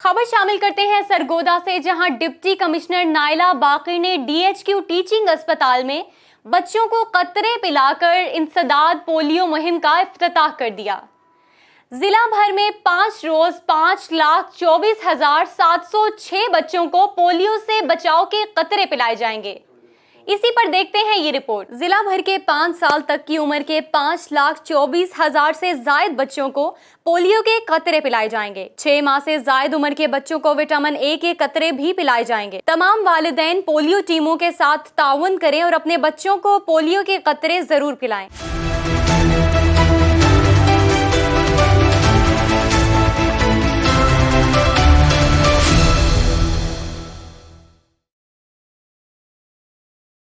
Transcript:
खबर शामिल करते हैं सरगोदा से, जहां डिप्टी कमिश्नर नाइला बाकी ने डीएचक्यू टीचिंग अस्पताल में बच्चों को कतरे पिलाकर इंसदाद पोलियो मुहिम का इफ्तिताह कर दिया। जिला भर में 5 रोज 5,24,706 बच्चों को पोलियो से बचाव के कतरे पिलाए जाएंगे। इसी पर देखते हैं ये रिपोर्ट। जिला भर के 5 साल तक की उम्र के 5,24,000 से जायद बच्चों को पोलियो के कतरे पिलाए जाएंगे। 6 माह से जायद उम्र के बच्चों को विटामिन ए के कतरे भी पिलाए जाएंगे। तमाम वालिदैन पोलियो टीमों के साथ ताउन करें और अपने बच्चों को पोलियो के कतरे जरूर पिलाएं।